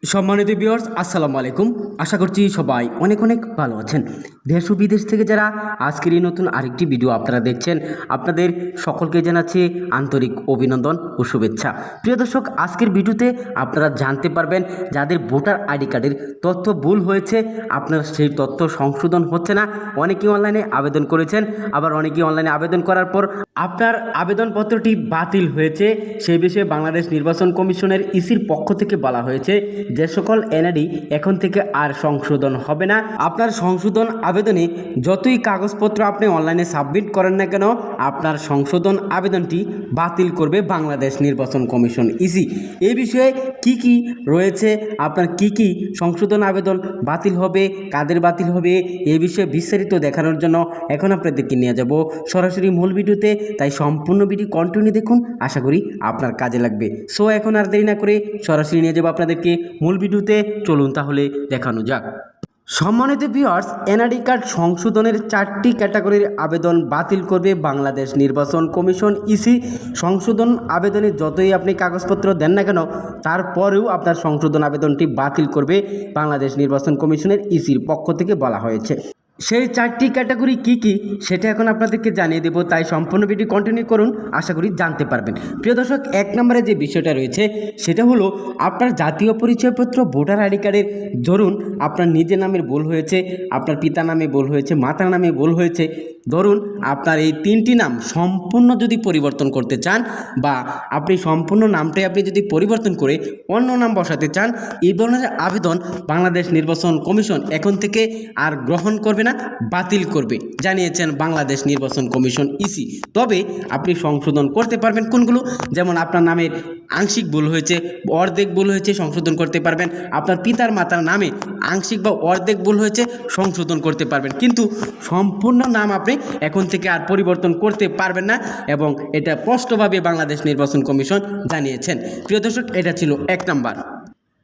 সম্মানিত ভিউয়ার্স, আসসালামু আলাইকুম। আশা করছি সবাই অনেক অনেক ভালো আছেন। দেশ ও বিদেশ থেকে যারা আজকের এই নতুন আরেকটি ভিডিও আপনারা দেখছেন, আপনাদের সকলকে জানাচ্ছি আন্তরিক অভিনন্দন ও শুভেচ্ছা। প্রিয় দর্শক, আজকের ভিডিওতে আপনারা জানতে পারবেন যাদের ভোটার আইডি কার্ডের তথ্য ভুল হয়েছে, আপনার সেই তথ্য সংশোধন হচ্ছে না। অনেকেই অনলাইনে আবেদন করেছেন, আবার অনেকেই অনলাইনে আবেদন করার পর আপনার আবেদনপত্রটি বাতিল হয়েছে। সেই বিষয়ে বাংলাদেশ নির্বাচন কমিশনের ইসির পক্ষ থেকে বলা হয়েছে যে সকল এনআইডি এখন থেকে আর সংশোধন হবে না। আপনার সংশোধন আবেদনে যতই কাগজপত্র আপনি অনলাইনে সাবমিট করেন না কেন, আপনার সংশোধন আবেদনটি বাতিল করবে বাংলাদেশ নির্বাচন কমিশন ইসি। এই বিষয়ে কি রয়েছে, আপনার কি সংশোধন আবেদন বাতিল হবে, কাদের বাতিল হবে, এই বিষয়ে বিস্তারিত দেখানোর জন্য এখন আপনাদেরকে নিয়ে যাব সরাসরি মূল ভিডিওতে। তাই সম্পূর্ণ ভিডিও কন্টিনিউ দেখুন, আশা করি আপনার কাজে লাগবে। সো এখন আর দেরি না করে সরাসরি নিয়ে যাব আপনাদেরকে মূল ভিডিওতে। চলুন তাহলে দেখানো যাক। সম্মানিত ভিউয়ার্স, এনআইডি কার্ড সংশোধনের 4টি ক্যাটাগরির আবেদন বাতিল করবে বাংলাদেশ নির্বাচন কমিশন ইসি। সংশোধন আবেদনে যতই আপনি কাগজপত্র দেন না কেন, তারপরেও আপনার সংশোধন আবেদনটি বাতিল করবে বাংলাদেশ নির্বাচন কমিশনের ইসির পক্ষ থেকে বলা হয়েছে। সেই 4টি ক্যাটাগরি কি সেটা এখন আপনাদেরকে জানিয়ে দেব, তাই সম্পূর্ণ ভিডিও কন্টিনিউ করুন, আশা করি জানতে পারবেন। প্রিয় দর্শক, 1 নম্বরে যে বিষয়টা রয়েছে সেটা হলো আপনার জাতীয় পরিচয়পত্র ভোটার আইডি কার্ডের ধরুন আপনার নিজের নামের ভুল হয়েছে, আপনার পিতার নামে ভুল হয়েছে, মাতার নামে ভুল হয়েছে। ধরুন আপনার এই 3টি নাম সম্পূর্ণ যদি পরিবর্তন করতে চান, বা আপনি সম্পূর্ণ নামটাই আপনি যদি পরিবর্তন করে অন্য নাম বসাতে চান, এই ধরনের আবেদন বাংলাদেশ নির্বাচন কমিশন এখন থেকে আর গ্রহণ করবে না, বাতিল করবে, জানিয়েছেন বাংলাদেশ নির্বাচন কমিশন ইসি। তবে আপনি সংশোধন করতে পারবেন কোনগুলো, যেমন আপনার নামের আংশিক ভুল হয়েছে, অর্ধেক ভুল হয়েছে, সংশোধন করতে পারবেন। আপনার পিতার মাতার নামে আংশিক বা অর্ধেক ভুল হয়েছে, সংশোধন করতে পারবেন। কিন্তু সম্পূর্ণ নাম আপনি এখন থেকে আর পরিবর্তন করতে পারবেন না, এবং এটা স্পষ্টভাবে বাংলাদেশ নির্বাচন কমিশন জানিয়েছেন। প্রিয় দর্শক, এটা ছিল 1 নাম্বার।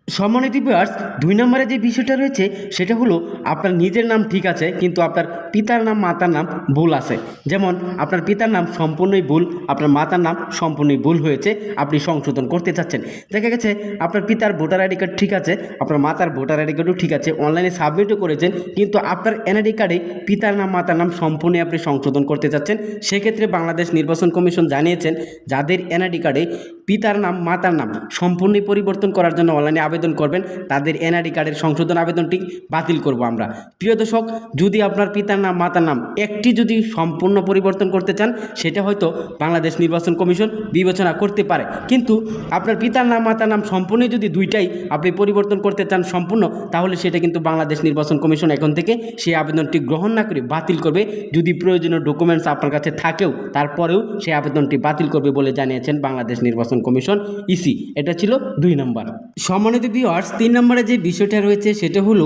সম্মানিত ভিউয়ার্স, 2 নম্বরে যে বিষয়টা রয়েছে সেটা হলো আপনার নিজের নাম ঠিক আছে, কিন্তু আপনার পিতার নাম মাতার নাম ভুল আছে। যেমন আপনার পিতার নাম সম্পূর্ণই ভুল, আপনার মাতার নাম সম্পূর্ণই ভুল হয়েছে, আপনি সংশোধন করতে চাচ্ছেন। দেখা গেছে আপনার পিতার ভোটার আইডি কার্ড ঠিক আছে, আপনার মাতার ভোটার আইডি কার্ডও ঠিক আছে, অনলাইনে সাবমিটও করেছেন, কিন্তু আপনার এনআইডি কার্ডে পিতার নাম মাতার নাম সম্পূর্ণই আপনি সংশোধন করতে চাচ্ছেন। সেক্ষেত্রে বাংলাদেশ নির্বাচন কমিশন জানিয়েছেন যাদের এনআইডি কার্ডে পিতার নাম মাতার নাম সম্পূর্ণই পরিবর্তন করার জন্য অনলাইনে আবেদন করবেন, তাদের এনআইডি কার্ডের সংশোধন আবেদনটি বাতিল করব আমরা। প্রিয় দর্শক, যদি আপনার পিতার নাম মাতার নাম একটি যদি সম্পূর্ণ পরিবর্তন করতে চান, সেটা হয়তো বাংলাদেশ নির্বাচন কমিশন বিবেচনা করতে পারে। কিন্তু আপনার পিতার নাম মাতার নাম সম্পূর্ণ যদি দুইটাই আপনি পরিবর্তন করতে চান সম্পূর্ণ, তাহলে সেটা কিন্তু বাংলাদেশ নির্বাচন কমিশন এখন থেকে সেই আবেদনটি গ্রহণ না করে বাতিল করবে। যদি প্রয়োজনীয় ডকুমেন্টস আপনার কাছে থাকেও, তারপরেও সেই আবেদনটি বাতিল করবে বলে জানিয়েছেন বাংলাদেশ নির্বাচন কমিশন ইসি। এটা ছিল 2 নম্বর। সম্মানিত ভিউয়ার্স, 3 নম্বরে যে বিষয়টা রয়েছে সেটা হলো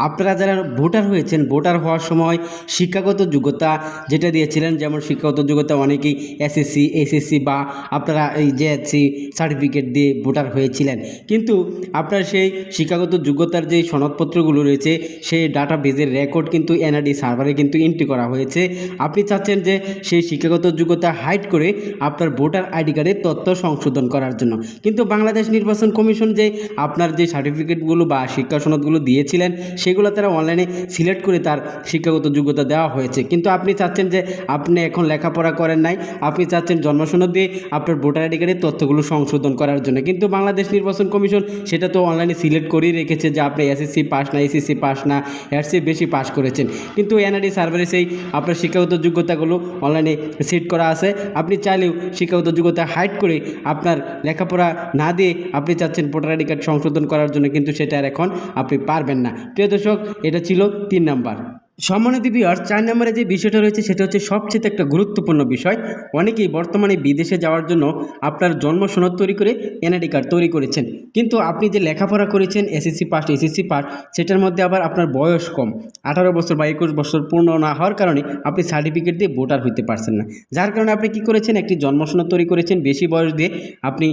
আপনারা যারা ভোটার হয়েছেন, ভোটার হওয়ার সময় শিক্ষাগত যোগ্যতা যেটা দিয়েছিলেন, যেমন শিক্ষাগত যোগ্যতা অনেকেই এসএসসি, এসএসসি বা আপনারা এই জেএসসি সার্টিফিকেট দিয়ে ভোটার হয়েছিলেন, কিন্তু আপনার সেই শিক্ষাগত যোগ্যতার যে সনদপত্রগুলো রয়েছে সেই ডাটাবেজের রেকর্ড কিন্তু এনআইডি সার্ভারে কিন্তু এন্ট্রি করা হয়েছে। আপনি চাচ্ছেন যে সেই শিক্ষাগত যোগ্যতা হাইড করে আপনার ভোটার আইডি কার্ডের তথ্য সংশোধন করার জন্য, কিন্তু বাংলাদেশ নির্বাচন কমিশন যে আপনার যে সার্টিফিকেটগুলো বা শিক্ষা সনদগুলো দিয়েছিলেন সেগুলো তারা অনলাইনে সিলেক্ট করে তার শিক্ষাগত যোগ্যতা দেওয়া হয়েছে। কিন্তু আপনি চাচ্ছেন যে আপনি এখন লেখাপড়া করেন নাই, আপনি চাচ্ছেন জন্মসনদ দিয়ে আপনার ভোটার আইডি কার্ডের তথ্যগুলো সংশোধন করার জন্য, কিন্তু বাংলাদেশ নির্বাচন কমিশন সেটা তো অনলাইনে সিলেক্ট করেই রেখেছে যে আপনি এসএসসি পাস না, এসএসসি পাস না, এর চেয়ে বেশি পাস করেছেন। কিন্তু এনআইডি সার্ভারে সেই আপনার শিক্ষাগত যোগ্যতাগুলো অনলাইনে সেট করা আছে। আপনি চাইলেও শিক্ষাগত যোগ্যতা হাইড করে আপনার লেখাপড়া না দিয়ে আপনি চাচ্ছেন ভোটার আইডি কার্ড সংশোধন করার জন্য, কিন্তু সেটা আর এখন আপনি পারবেন না। প্রিয় দর্শক, এটা ছিল 3 নম্বর। সম্মানিত ভিউয়ার্স, 4 নম্বরে যে বিষয়টা রয়েছে সেটা হচ্ছে সবচেয়ে একটা গুরুত্বপূর্ণ বিষয়। অনেকেই বর্তমানে বিদেশে যাওয়ার জন্য আপনার জন্ম সনদ তৈরি করে এনআইডি কার্ড তৈরি করেছেন, কিন্তু আপনি যে লেখাপড়া করেছেন এসএসসি পাস, এসএসসি পাস, সেটার মধ্যে আবার আপনার বয়স কম, 18 বছর বা 21 বছর পূর্ণ না হওয়ার কারণে আপনি সার্টিফিকেট দিয়ে ভোটার হইতে পারছেন না। যার কারণে আপনি কি করেছেন, একটি জন্ম সনদ তৈরি করেছেন বেশি বয়স দিয়ে। আপনি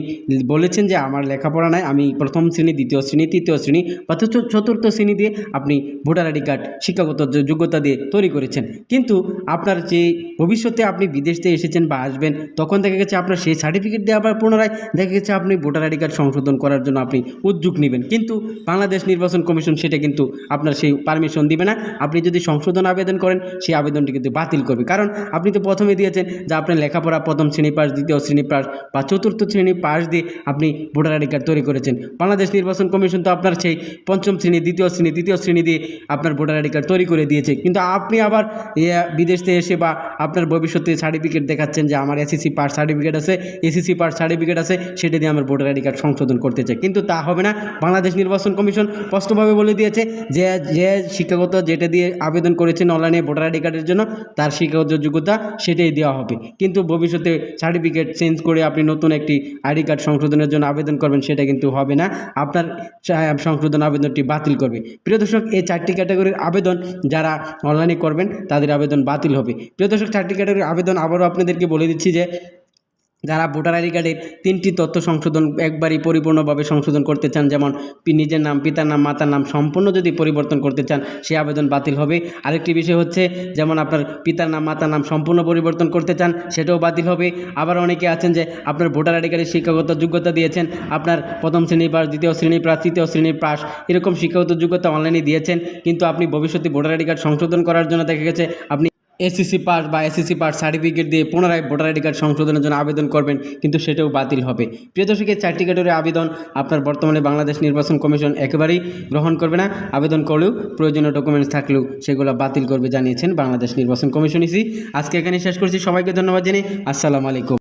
বলেছেন যে আমার লেখাপড়া নাই, আমি প্রথম শ্রেণী, দ্বিতীয় শ্রেণী, তৃতীয় শ্রেণী বা চতুর্থ শ্রেণী দিয়ে আপনি ভোটার আইডি কার্ড শিক্ষাগত যোগ্যতা দিয়ে তৈরি করেছেন, কিন্তু আপনার যে ভবিষ্যতে আপনি বিদেশ থেকে এসেছেন বা আসবেন, তখন দেখা গেছে আপনার সেই সার্টিফিকেট দিয়ে আবার পুনরায় দেখা গেছে আপনি ভোটার আইডি কার্ড সংশোধন করার জন্য আপনি উদ্যোগ নেবেন, কিন্তু বাংলাদেশ নির্বাচন কমিশন সেটা কিন্তু আপনার সেই পারমিশন দিবে না। আপনি যদি সংশোধন আবেদন করেন, সেই আবেদনটি কিন্তু বাতিল করবে, কারণ আপনি তো প্রথমে দিয়েছেন যে আপনার লেখাপড়া প্রথম শ্রেণী পাস, দ্বিতীয় শ্রেণী পাস বা চতুর্থ শ্রেণী পাস দিয়ে আপনি ভোটার আইডি কার্ড তৈরি করেছেন। বাংলাদেশ নির্বাচন কমিশন তো আপনার সেই পঞ্চম শ্রেণী, দ্বিতীয় শ্রেণী দিয়ে আপনার ভোটার আইডি কার্ড তৈরি করে দিয়েছে, কিন্তু আপনি আবার বিদেশ থেকে এসে বা আপনার ভবিষ্যতে সার্টিফিকেট দেখাচ্ছেন যে আমার এসএসসি পাস সার্টিফিকেট আছে, সেটা দিয়ে আমার ভোটার আইডি কার্ড সংশোধন করতে চাই, কিন্তু তা হবে না। বাংলাদেশ নির্বাচন কমিশন স্পষ্টভাবে বলে দিয়েছে যে শিক্ষাগত যেটা দিয়ে আবেদন করেছেন অনলাইনে ভোটার আইডি কার্ডের জন্য, তার শিক্ষাগত যোগ্যতা সেটাই দেওয়া হবে, কিন্তু ভবিষ্যতে সার্টিফিকেট চেঞ্জ করে আপনি নতুন একটি আইডি কার্ড সংশোধনের জন্য আবেদন করবেন, সেটা কিন্তু হবে না, আপনার সংশোধন আবেদনটি বাতিল করবে। প্রিয় দর্শক, এই 4টি ক্যাটাগরির আবেদন যারা অনলাইনে করবেন তাদের আবেদন বাতিল হবে। প্রিয় দর্শক, 4টি ক্যাটাগরির আবেদন আবারও আপনাদেরকে বলে দিচ্ছি যে যারা ভোটার আইডি কার্ডের 3টি তথ্য সংশোধন একবারই পরিপূর্ণভাবে সংশোধন করতে চান, যেমন নিজের নাম, পিতার নাম, মাতার নাম সম্পূর্ণ যদি পরিবর্তন করতে চান, সেই আবেদন বাতিল হবে। আরেকটি বিষয় হচ্ছে যেমন আপনার পিতার নাম, মাতার নাম সম্পূর্ণ পরিবর্তন করতে চান, সেটাও বাতিল হবে। আবার অনেকে আছেন যে আপনার ভোটার আইডি কার্ডের শিক্ষাগত যোগ্যতা দিয়েছেন, আপনার প্রথম শ্রেণী পাস, দ্বিতীয় শ্রেণী পাস, তৃতীয় শ্রেণী পাস, এরকম শিক্ষাগত যোগ্যতা অনলাইনে দিয়েছেন, কিন্তু আপনি ভবিষ্যতে ভোটার আইডি কার্ড সংশোধন করার জন্য দেখা গেছে আপনি এসএসসি পাস বা এসএসসি পাস সার্টিফিকেট দিয়ে পুনরায় ভোটার আইডি কার্ড সংশোধনের জন্য আবেদন করবেন, কিন্তু সেটাও বাতিল হবে। প্রিয় দর্শকের 4টি ক্যাটাগরির আবেদন আপনার বর্তমানে বাংলাদেশ নির্বাচন কমিশন একেবারেই গ্রহণ করবে না। আবেদন করলেও প্রয়োজনীয় ডকুমেন্টস থাকলেও সেগুলো বাতিল করবে জানিয়েছেন বাংলাদেশ নির্বাচন কমিশন। আজকে এখানে শেষ করছি। সবাইকে ধন্যবাদ জানিয়ে আসসালামু আলাইকুম।